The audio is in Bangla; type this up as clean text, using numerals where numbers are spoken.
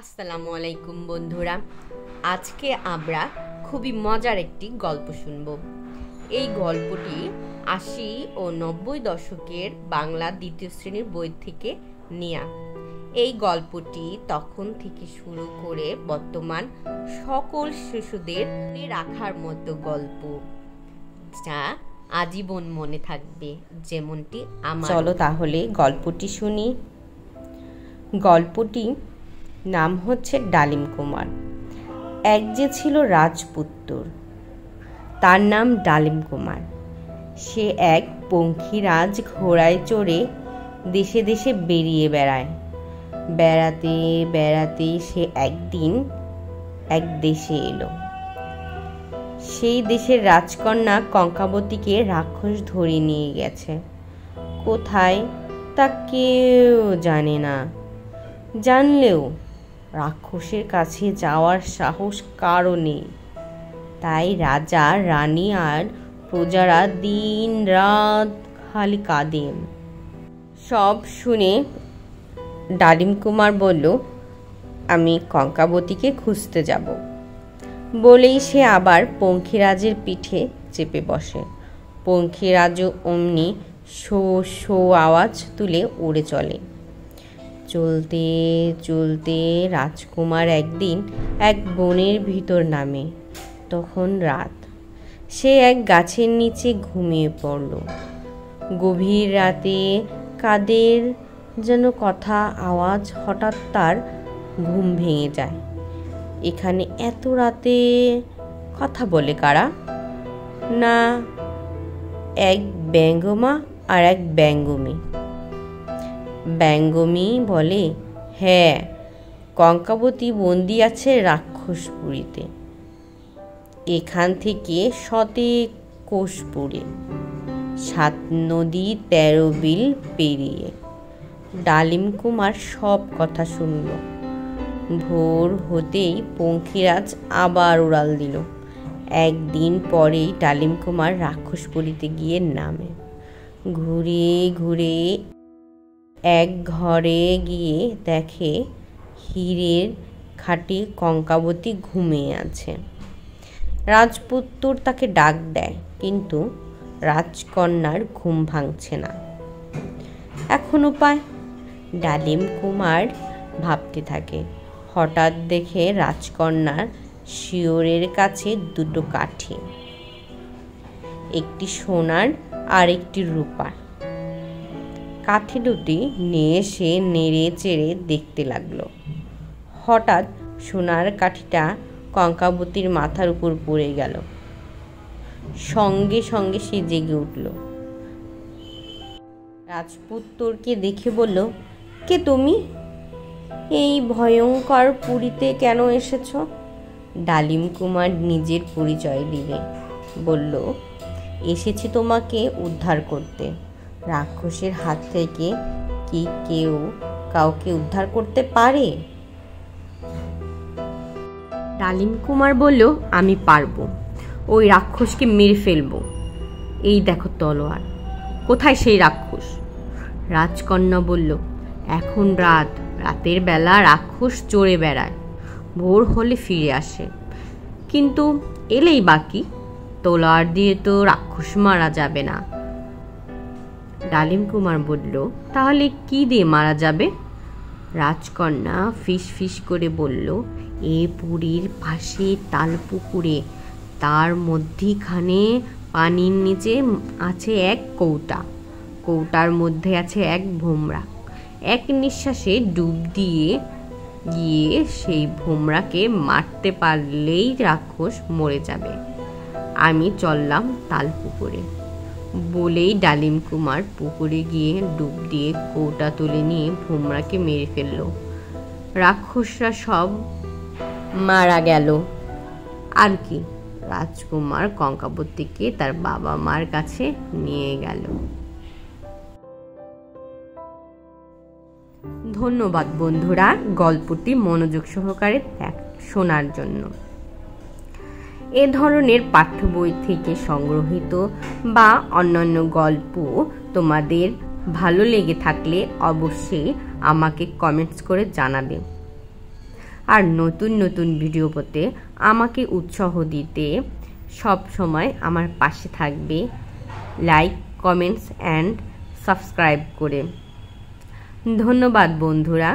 আসসালামু আলাইকুম বন্ধুরা, আজকে আমরা খুবই মজার একটি গল্প শুনব। এই গল্পটি ৮০ ও ৯০ দশকের বাংলা দ্বিতীয় শ্রেণীর বই থেকে নেয়া। এই গল্পটি তখন থেকে শুরু করে বর্তমান সকল শিশুদের রাখার মতো গল্প, যা আজীবন মনে থাকবে, যেমনটি আমার। চলো তাহলে গল্পটি শুনি। গল্পটি নাম হচ্ছে ডালিম কুমার। এক যে ছিল রাজপুত্র, তার নাম ডালিম কুমার। সে এক পঙ্খিরাজ ঘোড়ায় চড়ে দেশে দেশে বেরিয়ে বেড়ায়। বেড়াতে বেড়াতে সে একদিন এক দেশে এলো। সেই দেশের রাজকন্যা কঙ্কাবতীকে রাক্ষস ধরে নিয়ে গেছে। কোথায় তা কেউ জানে না। জানলেও রাক্ষসের কাছে যাওয়ার সাহস কারও নেই। তাই রাজা, রানী আর প্রজারা দিন রাত খালি কাঁদেন। সব শুনে ডালিম কুমার বলল, আমি কঙ্কাবতীকে খুঁজতে যাব। বলেই সে আবার পঙ্খিরাজের পিঠে চেপে বসে। পঙ্খিরাজও অমনি শো শো আওয়াজ তুলে উড়ে চলে। চলতে চলতে রাজকুমার একদিন এক বনের ভিতর নামে। তখন রাত। সে এক গাছের নিচে ঘুমিয়ে পড়ল। গভীর রাতে কাদের যেন কথা আওয়াজ, হঠাৎ তার ঘুম ভেঙে যায়। এখানে এত রাতে কথা বলে কারা? না, এক ব্যঙ্গমা আর এক ব্যঙ্গমী। ব্যঙ্গমী বলে, হ্যাঁ, কঙ্কাবতী বন্দি আছে রাক্ষসপুরীতে, এখান থেকে শতেক কোষপুরে, ৭ নদী ১৩ বিল পেরিয়ে। ডালিম কুমার সব কথা শুনল। ভোর হতেই পঙ্খিরাজ আবার উড়াল দিল। একদিন পরেই ডালিম কুমার রাক্ষসপুরীতে গিয়ে নামে। ঘুরে ঘুরে এক ঘরে গিয়ে দেখে হীরের খাটে কঙ্কাবতী ঘুমিয়ে আছে। রাজপুত্র তাকে ডাক দেয়, কিন্তু রাজকন্যার ঘুম ভাঙছে না। এখন উপায়? ডালিম কুমার ভাবতে থাকে। হঠাৎ দেখে রাজকন্যার শিয়রের কাছে 2টো কাঠি, একটি সোনার আর একটি রূপার। কাঠি দুটি নিয়ে সে নেড়ে চেড়ে দেখতে লাগলো। হঠাৎ সোনার কাঠিটা কঙ্কাবতীর মাথার উপর পড়ে গেল। সঙ্গে সঙ্গে সে জেগে উঠল। রাজপুত্রকে দেখে বলল, কে তুমি? এই ভয়ঙ্কর পুরীতে কেন এসেছ? ডালিম কুমার নিজের পরিচয় দিলে। বলল, এসেছি তোমাকে উদ্ধার করতে। রাক্ষসের হাত থেকে কি কেউ কাউকে উদ্ধার করতে পারে? ডালিম কুমার বলল, আমি পারবো। ওই রাক্ষসকে মেরে ফেলবো। এই দেখো তলোয়ার। কোথায় সেই রাক্ষস? রাজকন্যা বলল, এখন রাত, রাতের বেলা রাক্ষস চড়ে বেড়ায়, ভোর হলে ফিরে আসে। কিন্তু এলেই বাকি, তলোয়ার দিয়ে তো রাক্ষস মারা যাবে না। ডালিম কুমার বলল, তাহলে কি দিয়ে মারা যাবে? রাজকন্যা ফিস ফিস করে বলল, এ পুরীর পাশে তালপুকুরে, তার মধ্যিখানে পানির নিচে আছে এক কৌটা। কৌটার মধ্যে আছে এক ভোমরা। এক নিঃশ্বাসে ডুব দিয়ে গিয়ে সেই ভোমরাকে মারতে পারলেই রাক্ষস মরে যাবে। আমি চললাম তালপুকুরে। বলেই ডালিম কুমার পুকুরে গিয়ে ডুব দিয়ে কৌটা তুলে নিয়ে ভোমরাকে মেরে ফেলল। রাক্ষসরা সব মারা গেল। আর কি, রাজকুমার কঙ্কাবতীকে তার বাবা মার কাছে নিয়ে গেল। ধন্যবাদ বন্ধুরা, গল্পটি মনোযোগ সহকারে শোনার জন্য। এ ধরনের পাঠ্য বই থেকে সংগ্রহীত বা অন্যান্য গল্প তোমাদের ভালো লেগে থাকলে অবশ্যই আমাকে কমেন্টস করে জানাবে। আর নতুন নতুন ভিডিও পেতে আমাকে উৎসাহ দিতে সব সময় আমার পাশে থাকবে লাইক, কমেন্টস অ্যান্ড সাবস্ক্রাইব করে। ধন্যবাদ বন্ধুরা।